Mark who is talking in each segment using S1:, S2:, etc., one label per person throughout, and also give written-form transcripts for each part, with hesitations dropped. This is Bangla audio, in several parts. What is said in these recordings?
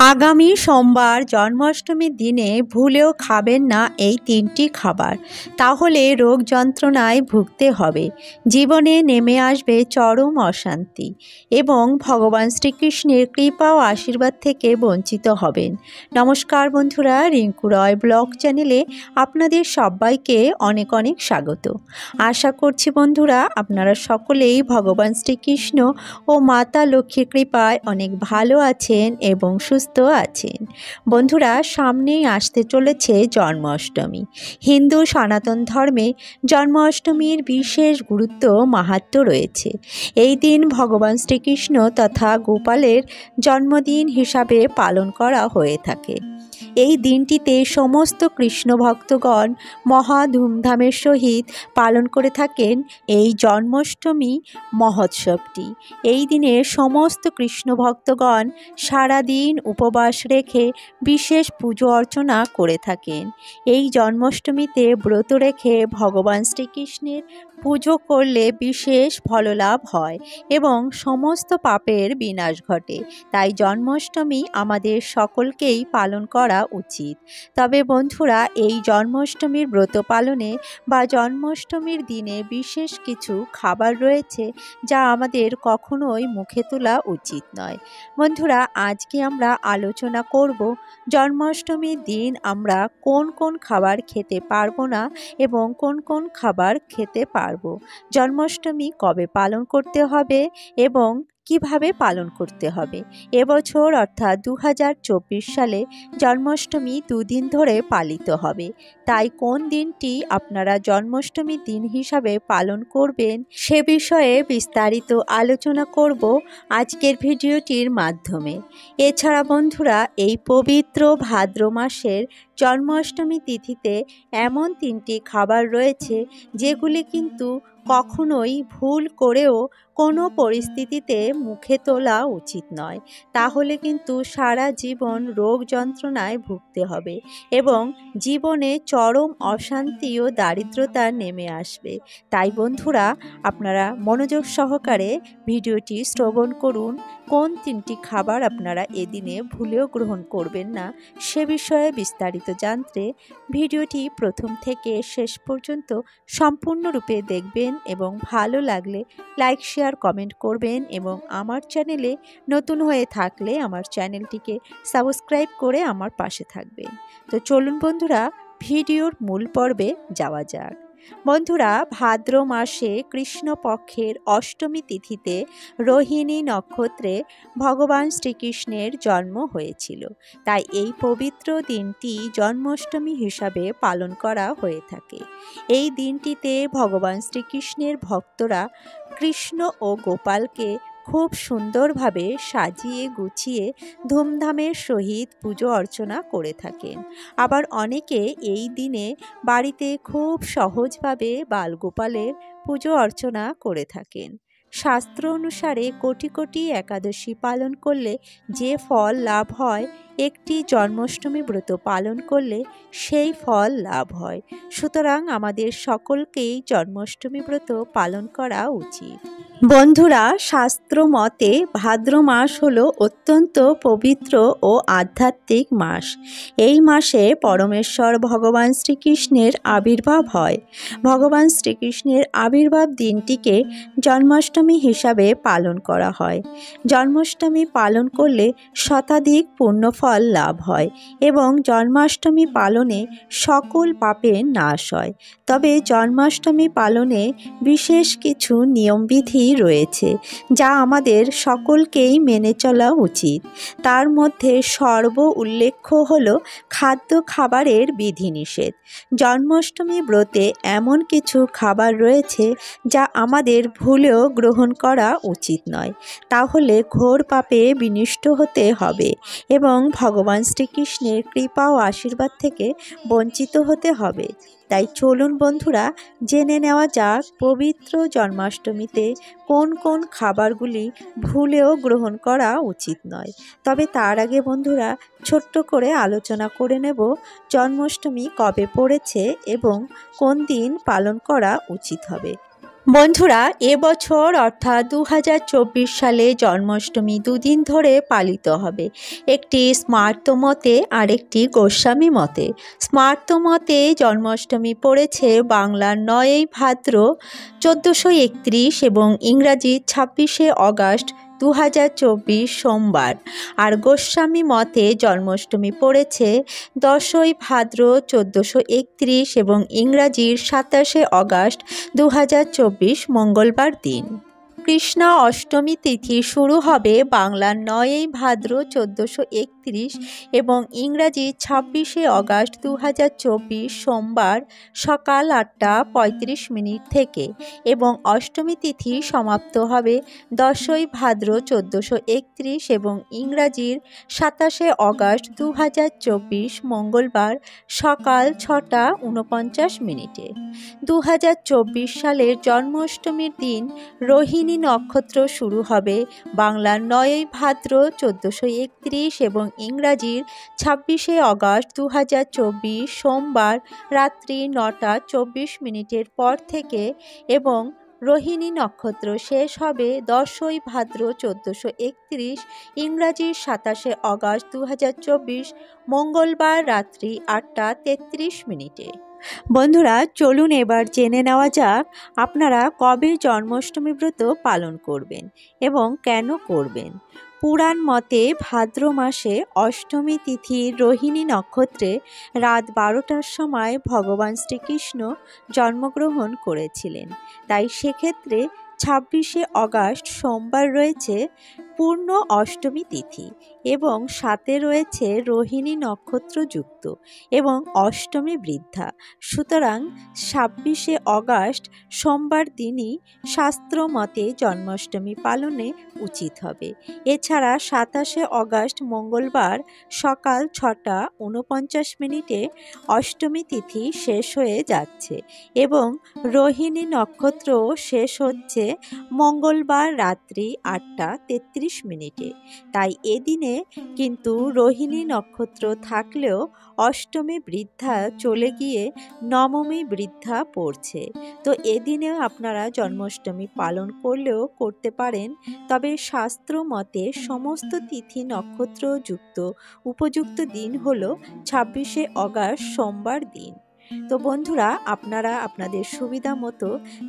S1: আগামী সোমবার জন্মাষ্টমীর দিনে ভুলেও খাবেন না এই তিনটি খাবার, তাহলে রোগ যন্ত্রণায় ভুগতে হবে, জীবনে নেমে আসবে চরম অশান্তি এবং ভগবান শ্রীকৃষ্ণের কৃপা ও আশীর্বাদ থেকে বঞ্চিত হবেন। নমস্কার বন্ধুরা, রিঙ্কু রয় ব্লগ চ্যানেলে আপনাদের সবাইকে অনেক অনেক স্বাগত। আশা করছি বন্ধুরা আপনারা সকলেই ভগবান শ্রীকৃষ্ণ ও মাতা লক্ষ্মীর কৃপায় অনেক ভালো আছেন এবং সুস্থ আছেন। বন্ধুরা, সামনেই আসতে চলেছে জন্মাষ্টমী। হিন্দু সনাতন ধর্মে জন্মাষ্টমীর বিশেষ গুরুত্ব মাহাত্ম্য রয়েছে। এই দিন ভগবান শ্রীকৃষ্ণ তথা গোপালের জন্মদিন হিসাবে পালন করা হয়ে থাকে। এই দিনটিতে সমস্ত কৃষ্ণ ভক্তগণ মহা ধুমধামের সহিত পালন করে থাকেন এই জন্মাষ্টমী মহোৎসবটি। এই দিনে সমস্ত কৃষ্ণ ভক্তগণ সারাদিন উপবাস রেখে বিশেষ পুজো অর্চনা করে থাকেন। এই জন্মাষ্টমীতে ব্রত রেখে ভগবান শ্রীকৃষ্ণের পুজো করলে বিশেষ ফললাভ হয় এবং সমস্ত পাপের বিনাশ ঘটে। তাই জন্মাষ্টমী আমাদের সকলকেই পালন করা উচিত। তবে বন্ধুরা, এই জন্মাষ্টমীর ব্রত পালনে বা জন্মাষ্টমীর দিনে বিশেষ কিছু খাবার রয়েছে যা আমাদের কখনোই মুখে তোলা উচিত নয়। বন্ধুরা, আজকে আমরা আলোচনা করব জন্মাষ্টমীর দিন আমরা কোন কোন খাবার খেতে পারবো না এবং কোন কোন খাবার খেতে পারবো, জন্মাষ্টমী কবে পালন করতে হবে এবং কিভাবে পালন করতে হবে। এবছর অর্থাৎ 2024 সালে জন্মাষ্টমী দুদিন ধরে পালিত হবে। তাই কোন দিনটি আপনারা জন্মাষ্টমীর দিন হিসাবে পালন করবেন সে বিষয়ে বিস্তারিত আলোচনা করব আজকের ভিডিওটির মাধ্যমে। এছাড়া বন্ধুরা, এই পবিত্র ভাদ্র মাসের জন্মাষ্টমী তিথিতে এমন তিনটি খাবার রয়েছে যেগুলি কিন্তু কখনোই ভুল করেও কোনো পরিস্থিতিতে মুখে তোলা উচিত নয়, তাহলে কিন্তু সারা জীবন রোগ যন্ত্রণায় ভুগতে হবে এবং জীবনে চরম অশান্তি ও দারিদ্রতা নেমে আসবে। তাই বন্ধুরা, আপনারা মনোযোগ সহকারে ভিডিওটি শ্রবণ করুন। কোন তিনটি খাবার আপনারা এদিনে ভুলেও গ্রহণ করবেন না সে বিষয়ে বিস্তারিত জানতে ভিডিওটি প্রথম থেকে শেষ পর্যন্ত সম্পূর্ণরূপে দেখবেন এবং ভালো লাগলে লাইক শেয়ার কমেন্ট করবেন এবং আমার চ্যানেলে নতুন হয়ে থাকলে আমার চ্যানেলটিকে সাবস্ক্রাইব করে আমার পাশে থাকবেন। তো চলুন বন্ধুরা, ভিডিওর মূল পর্বে যাওয়া যাক। বন্ধুরা, ভাদ্র মাসে কৃষ্ণপক্ষের অষ্টমী তিথিতে রোহিণী নক্ষত্রে ভগবান শ্রীকৃষ্ণের জন্ম হয়েছিল। তাই এই পবিত্র দিনটি জন্মাষ্টমী হিসাবে পালন করা হয়ে থাকে। এই দিনটিতে ভগবান শ্রীকৃষ্ণের ভক্তরা কৃষ্ণ ও গোপালকে খুব সুন্দরভাবে সাজিয়ে গুছিয়ে ধুমধামের সহিত পুজো অর্চনা করে থাকেন। আবার অনেকে এই দিনে বাড়িতে খুব সহজভাবে বালগোপালের পুজো অর্চনা করে থাকেন। শাস্ত্র অনুসারে কোটি কোটি একাদশী পালন করলে যে ফল লাভ হয়, একটি জন্মাষ্টমী ব্রত পালন করলে সেই ফল লাভ হয়। সুতরাং আমাদের সকলকেই জন্মাষ্টমী ব্রত পালন করা উচিত। বন্ধুরা, শাস্ত্র মতে ভাদ্র মাস হলো অত্যন্ত পবিত্র ও আধ্যাত্মিক মাস। এই মাসে পরমেশ্বর ভগবান শ্রীকৃষ্ণের আবির্ভাব হয়। ভগবান শ্রীকৃষ্ণের আবির্ভাব দিনটিকে জন্মাষ্টমী হিসাবে পালন করা হয়। জন্মাষ্টমী পালন করলে শতাধিক পুণ্যফল লাভ হয় এবং জন্মাষ্টমী পালনে সকল পাপের নাশ হয়। তবে জন্মাষ্টমী পালনে বিশেষ কিছু নিয়মবিধি রয়েছে যা আমাদের সকলকেই মেনে চলা উচিত। তার মধ্যে সর্ব উল্লেখ্য হল খাদ্য খাবারের বিধিনিষেধ। জন্মাষ্টমী ব্রতে এমন কিছু খাবার রয়েছে যা আমাদের ভুলেও গ্রহণ করা উচিত নয়, তাহলে ঘোর পাপে বিনষ্ট হতে হবে এবং ভগবান শ্রীকৃষ্ণের কৃপা ও আশীর্বাদ থেকে বঞ্চিত হতে হবে। তাই চলুন বন্ধুরা, জেনে নেওয়া যাক পবিত্র জন্মাষ্টমীতে কোন কোন খাবারগুলি ভুলেও গ্রহণ করা উচিত নয়। তবে তার আগে বন্ধুরা, ছোট্ট করে আলোচনা করে নেব জন্মাষ্টমী কবে পড়েছে এবং কোন দিন পালন করা উচিত হবে। বন্ধুরা, এবছর অর্থাৎ 2024 সালে জন্মাষ্টমী দুদিন ধরে পালিত হবে। একটি স্মার্ত মতে আর একটি গোস্বামী মতে। স্মার্ত মতে জন্মাষ্টমী পড়েছে বাংলার 9ই ভাদ্র 1431 এবং ইংরাজি 26শে অগাস্ট 2024 সোমবার। আর গোস্বামী মতে জন্মাষ্টমী পড়েছে 10ই ভাদ্র 1431 এবং ইংরাজির 27শে অগাস্ট 2024 মঙ্গলবার দিন। কৃষ্ণা অষ্টমী তিথি শুরু হবে বাংলার 9ই ভাদ্র 1431 এবং ইংরাজি 26শে অগাস্ট 2024 সোমবার সকাল 8:35 থেকে এবং অষ্টমী তিথি সমাপ্ত হবে 10ই ভাদ্র 1431 এবং ইংরাজির 27শে অগাস্ট 2024 মঙ্গলবার সকাল 6:49। 2024 সালের জন্মাষ্টমীর দিন রোহিণী নক্ষত্র শুরু হবে বাংলার 9ই ভাদ্র 1431 এবং ইংরাজির 26শে অগাস্ট 2024 সোমবার রাত্রি 9:24 পর থেকে এবং রোহিণী নক্ষত্র শেষ হবে 10ই ভাদ্র 1431 ইংরাজির 27শে অগাস্ট 2024 মঙ্গলবার রাত্রি 8:33। বন্ধুরা, চলুন এবার জেনে নেওয়া যাক আপনারা কবে জন্মাষ্টমী ব্রত পালন করবেন এবং কেন করবেন। পুরাণ মতে ভাদ্র মাসে অষ্টমী তিথির রোহিণী নক্ষত্রে রাত 12টার সময় ভগবান শ্রীকৃষ্ণ জন্মগ্রহণ করেছিলেন। তাই সেক্ষেত্রে 26শে অগাস্ট সোমবার রয়েছে পূর্ণ অষ্টমী তিথি এবং সাথে রয়েছে রোহিণী নক্ষত্র যুক্ত এবং অষ্টমী বৃদ্ধা। সুতরাং 26শে অগাস্ট সোমবার দিনই শাস্ত্র মতে জন্মাষ্টমী পালনে উচিত হবে। এছাড়া 27শে অগাস্ট মঙ্গলবার সকাল 6:49 অষ্টমী তিথি শেষ হয়ে যাচ্ছে এবং রোহিণী নক্ষত্র শেষ হচ্ছে মঙ্গলবার রাত্রি 8:33। তাই এদিনে কিন্তু রোহিণী নক্ষত্র থাকলেও অষ্টমী বৃদ্ধা চলে গিয়ে নবমী বৃদ্ধা পড়ছে। তো এদিনেও আপনারা জন্মাষ্টমী পালন করলেও করতে পারেন, তবে শাস্ত্র মতে সমস্ত তিথি নক্ষত্র যুক্ত উপযুক্ত দিন হলো 26শে অগাস্ট সোমবার দিন। তো বন্ধুরা, আপনারা আপনাদের সুবিধা মতো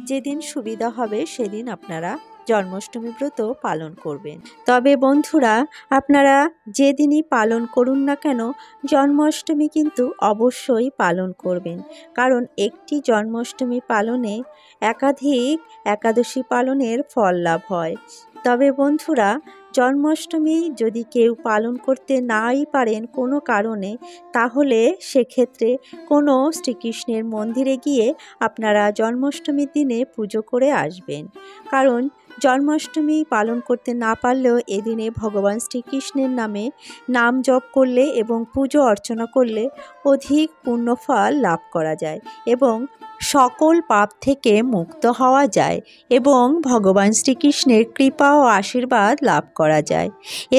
S1: যেদিন সুবিধা হবে সেদিন আপনারা জন্মাষ্টমী ব্রত পালন করবেন। তবে বন্ধুরা, আপনারা যেদিনই পালন করুন না কেন জন্মাষ্টমী কিন্তু অবশ্যই পালন করবেন, কারণ একটি জন্মাষ্টমী পালনে একাধিক একাদশী পালনের ফল লাভ হয়। তবে বন্ধুরা, জন্মাষ্টমী যদি কেউ পালন করতে নাই পারেন কোনো কারণে, তাহলে সেক্ষেত্রে কোনো শ্রীকৃষ্ণের মন্দিরে গিয়ে আপনারা জন্মাষ্টমীর দিনে পুজো করে আসবেন। কারণ জন্মাষ্টমী পালন করতে না পারলেও এদিনে ভগবান শ্রীকৃষ্ণের নামে নাম জপ করলে এবং পুজো অর্চনা করলে অধিক পুণ্যফল লাভ করা যায় এবং সকল পাপ থেকে মুক্ত হওয়া যায় এবং ভগবান শ্রীকৃষ্ণের কৃপা ও আশীর্বাদ লাভ করা যায়।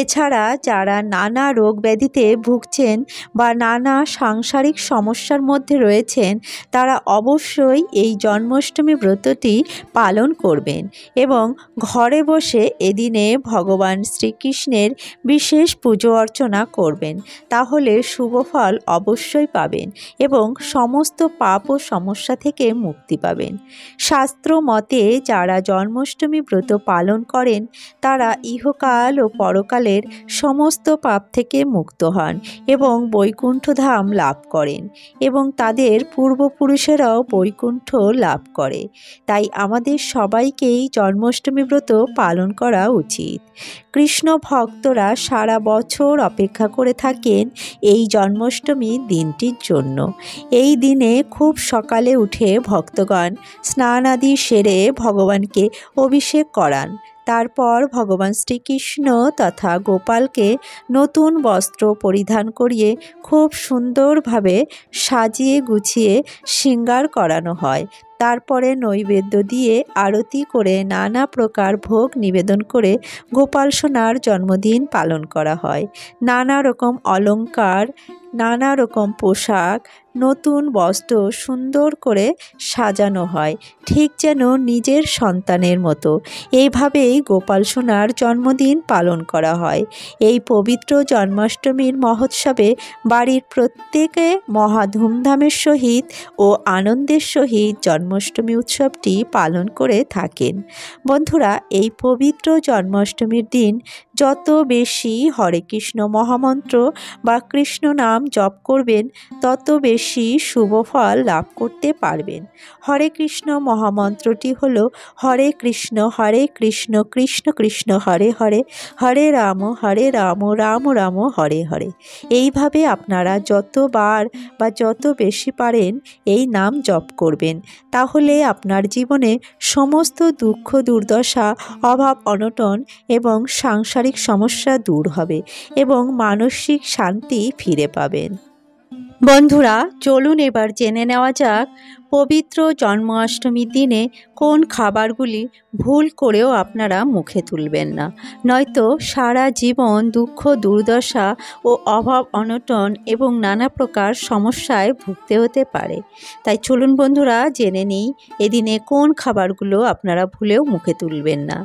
S1: এছাড়া যারা নানা রোগ ব্যাধিতে ভুগছেন বা নানা সাংসারিক সমস্যার মধ্যে রয়েছেন, তারা অবশ্যই এই জন্মাষ্টমী ব্রতটি পালন করবেন এবং ঘরে বসে এদিনে ভগবান শ্রীকৃষ্ণের বিশেষ পুজো অর্চনা করবেন। তাহলে শুভ ফল অবশ্যই পাবেন এবং সমস্ত পাপ ও সমস্যা থেকে মুক্তি পাবেন। শাস্ত্র মতে যারা জন্মাষ্টমী ব্রত পালন করেন তারা ইহকাল ও পরকালের সমস্ত পাপ থেকে মুক্ত হন এবং বৈকুণ্ঠ ধাম লাভ করেন এবং তাদের পূর্বপুরুষেরাও বৈকুণ্ঠ লাভ করে। তাই আমাদের সবাইকেই জন্মাষ্টমী ব্রত পালন করা উচিত। কৃষ্ণ ভক্তরা সারা বছর অপেক্ষা করে থাকেন এই জন্মাষ্টমী দিনটির জন্য। এই দিনে খুব সকালে উঠে ভক্তগণ স্নান আদি সেরে ভগবানকে অভিষেক করান। তারপর ভগবান শ্রীকৃষ্ণ তথা গোপালকে নতুন বস্ত্র পরিধান করিয়ে খুব সুন্দরভাবে সাজিয়ে গুছিয়ে শৃঙ্গার করানো হয়। তারপরে নৈবেদ্য দিয়ে আরতি করে নানা প্রকার ভোগ নিবেদন করে গোপাল সোনার জন্মদিন পালন করা হয়। নানা রকম অলংকার নানা রকম পোশাক, নতুন বস্ত্র সুন্দর করে সাজানো হয়, ঠিক যেন নিজের সন্তানের মতো। এইভাবেই গোপাল সোনার জন্মদিন পালন করা হয়। এই পবিত্র জন্মাষ্টমীর মহোৎসবে বাড়ির প্রত্যেকে মহা ধুমধামের সহিত ও আনন্দের সহিত জন্মাষ্টমী উৎসবটি পালন করে থাকেন। বন্ধুরা, এই পবিত্র জন্মাষ্টমীর দিন যত বেশি হরে কৃষ্ণ মহামন্ত্র বা কৃষ্ণ নাম জপ করবেন, তত বেশি শুভ ফল লাভ করতে পারবেন। হরে কৃষ্ণ মহামন্ত্রটি হল হরে কৃষ্ণ কৃষ্ণ কৃষ্ণ হরে হরে, হরে রাম রাম রাম হরে হরে। এইভাবে আপনারা যতবার বা যত বেশি পারেন এই নাম জপ করবেন। তাহলে আপনার জীবনে সমস্ত দুঃখ দুর্দশা, অভাব অনটন এবং সাংসারিক সমস্যা দূর হবে এবং মানসিক শান্তি ফিরে পাবেন। বন্ধুরা, চলুন এবার জেনে নেওয়া যাক পবিত্র জন্মাষ্টমীর দিনে কোন খাবারগুলি ভুল করেও আপনারা মুখে তুলবেন না, নয়তো সারা জীবন দুঃখ দুর্দশা ও অভাব অনটন এবং নানা প্রকার সমস্যায় ভুগতে হতে পারে। তাই চলুন বন্ধুরা জেনে নিই এদিনে কোন খাবারগুলো আপনারা ভুলেও মুখে তুলবেন না।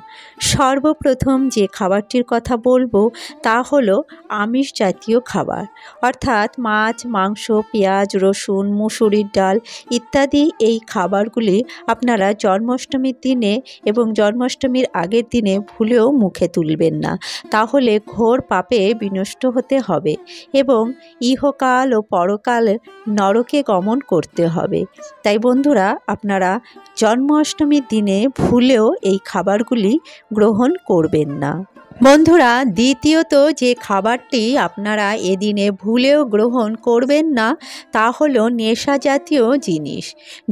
S1: সর্বপ্রথম যে খাবারটির কথা বলবো তা হলো আমিষ জাতীয় খাবার, অর্থাৎ মাছ, মাংস, পেঁয়াজ, রসুন, মুসুরির ডাল ইত্যাদি। এই খাবারগুলি আপনারা জন্মাষ্টমীর দিনে এবং জন্মাষ্টমীর আগের দিনে ভুলেও মুখে তুলবেন না, তাহলে ঘোর পাপে বিনষ্ট হতে হবে এবং ইহকাল ও পরকাল নরকে গমন করতে হবে। তাই বন্ধুরা, আপনারা জন্মাষ্টমীর দিনে ভুলেও এই খাবারগুলি গ্রহণ করবেন না। বন্ধুরা, দ্বিতীয়ত যে খাবারটি আপনারা এদিনে ভুলেও গ্রহণ করবেন না তা হলো নেশা জাতীয় জিনিস।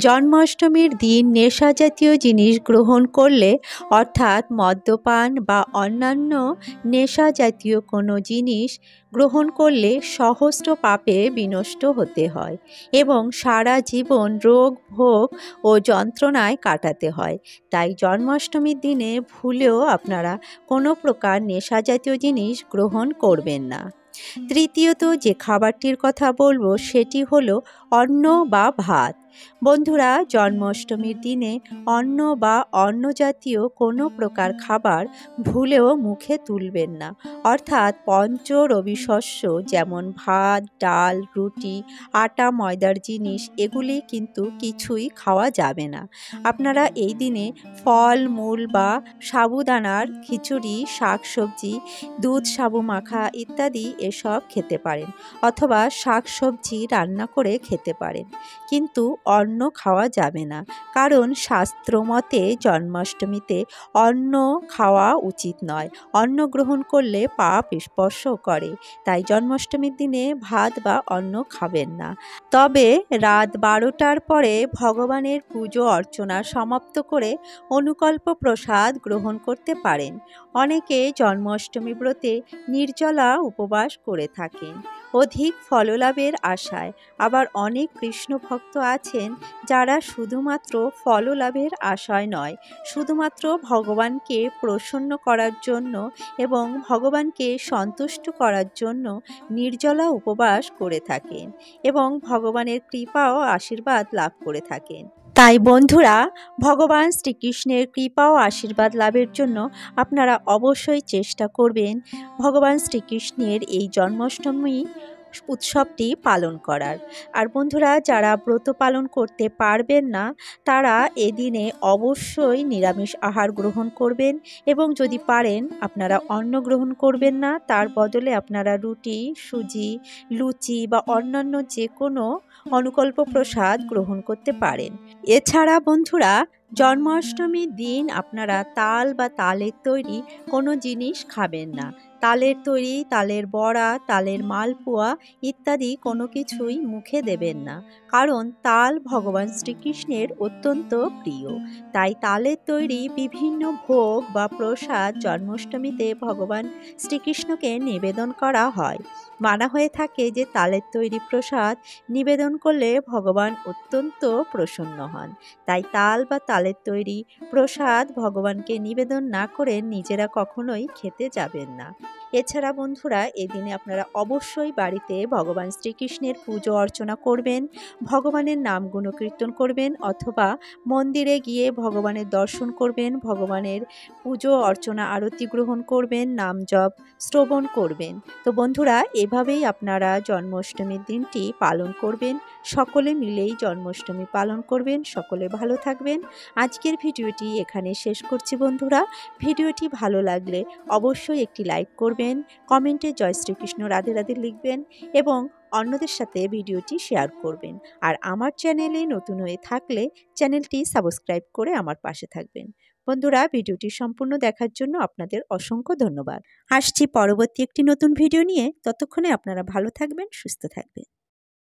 S1: জন্মাষ্টমীর দিন নেশা জাতীয় জিনিস গ্রহণ করলে, অর্থাৎ মদ্যপান বা অন্যান্য নেশা জাতীয় কোনো জিনিস গ্রহণ করলে সহস্র পাপে বিনষ্ট হতে হয় এবং সারা জীবন রোগ ভোগ ও যন্ত্রণায় কাটাতে হয়। তাই জন্মাষ্টমীর দিনে ভুলেও আপনারা কোনো প্রকার নেশা জাতীয় জিনিস গ্রহণ করবেন না। তৃতীয়ত যে খাবারটির কথা বলবো সেটি হলো অন্ন বা ভাত। বন্ধুরা, জন্মাষ্টমীর দিনে অন্ন বা অন্ন জাতীয় কোনো প্রকার খাবার ভুলেও মুখে তুলবেন না, অর্থাৎ পঞ্চ রবি শস্য যেমন ভাত, ডাল, রুটি, আটা ময়দার জিনিস এগুলি কিন্তু কিছুই খাওয়া যাবে না। আপনারা এই দিনে ফল মূল বা সাবুদানার খিচুড়ি, শাকসবজি, দুধ সাবু মাখা ইত্যাদি এসব খেতে পারেন, অথবা শাকসবজি রান্না করে খেতে পারেন, কিন্তু অন্ন খাওয়া যাবে না। কারণ শাস্ত্র মতে জন্মাষ্টমীতে অন্ন খাওয়া উচিত নয়। অন্ন গ্রহণ করলে পাপ স্পর্শ করে। তাই জন্মাষ্টমীর দিনে ভাত বা অন্ন খাবেন না। তবে রাত 12টার পরে ভগবানের পুজো অর্চনা সমাপ্ত করে অনুকল্প প্রসাদ গ্রহণ করতে পারেন। অনেকে জন্মাষ্টমী ব্রতে নির্জলা উপবাস করে থাকেন অধিক ফললাভের আশায়। আবার অনেক কৃষ্ণ ভক্ত আছেন যারা শুধুমাত্র ফললাভের আশায় নয়, শুধুমাত্র ভগবানকে প্রসন্ন করার জন্য এবং ভগবানকে সন্তুষ্ট করার জন্য নির্জলা উপবাস করে থাকেন এবং ভগবানের কৃপা ও আশীর্বাদ লাভ করে থাকেন। তাই বন্ধুরা, ভগবান শ্রীকৃষ্ণের কৃপা ও আশীর্বাদ লাভের জন্য আপনারা অবশ্যই চেষ্টা করবেন ভগবান শ্রীকৃষ্ণের এই জন্মাষ্টমী উৎসবটি পালন করার। আর বন্ধুরা, যারা ব্রত পালন করতে পারবেন না তারা এদিনে অবশ্যই নিরামিষ আহার গ্রহণ করবেন এবং যদি পারেন আপনারা অন্ন গ্রহণ করবেন না, তার বদলে আপনারা রুটি, সুজি, লুচি বা অন্যান্য যে কোনো অনুকল্প প্রসাদ গ্রহণ করতে পারেন। এছাড়া বন্ধুরা, জন্মাষ্টমীর দিন আপনারা তাল বা তালের তৈরি কোনো জিনিস খাবেন না। তালের তৈরি, তালের বড়া, তালের মালপোয়া ইত্যাদি কোনো কিছুই মুখে দেবেন না, কারণ তাল ভগবান শ্রীকৃষ্ণের অত্যন্ত প্রিয়। তাই তালের তৈরি বিভিন্ন ভোগ বা প্রসাদ জন্মাষ্টমীতে ভগবান শ্রীকৃষ্ণকে নিবেদন করা হয়। মানা হয়ে থাকে যে তালের তৈরি প্রসাদ নিবেদন করলে ভগবান অত্যন্ত প্রসন্ন হন। তাই তাল বা তালের তৈরি প্রসাদ ভগবানকে নিবেদন না করে নিজেরা কখনোই খেতে যাবেন না। এছাড়া বন্ধুরা, এদিনে আপনারা অবশ্যই বাড়িতে ভগবান শ্রীকৃষ্ণের পুজো অর্চনা করবেন, ভগবানের নাম গুণকীর্তন করবেন, অথবা মন্দিরে গিয়ে ভগবানের দর্শন করবেন, ভগবানের পুজো অর্চনা আরতি গ্রহণ করবেন, নাম জপ শ্রবণ করবেন। তো বন্ধুরা, এভাবেই আপনারা জন্মাষ্টমীর দিনটি পালন করবেন। সকলে মিলেই জন্মাষ্টমী পালন করবেন। সকলে ভালো থাকবেন। আজকের ভিডিওটি এখানে শেষ করছি বন্ধুরা। ভিডিওটি ভালো লাগলে অবশ্যই একটি লাইক করবেন, কমেন্টে জয় শ্রীকৃষ্ণ রাধে রাধে লিখবেন এবং অন্যদের সাথে ভিডিওটি শেয়ার করবেন। আর আমার চ্যানেলে নতুন হয়ে থাকলে চ্যানেলটি সাবস্ক্রাইব করে আমার পাশে থাকবেন। বন্ধুরা, ভিডিওটি সম্পূর্ণ দেখার জন্য আপনাদের অসংখ্য ধন্যবাদ। আসছি পরবর্তী একটি নতুন ভিডিও নিয়ে। ততক্ষণে আপনারা ভালো থাকবেন, সুস্থ থাকবেন।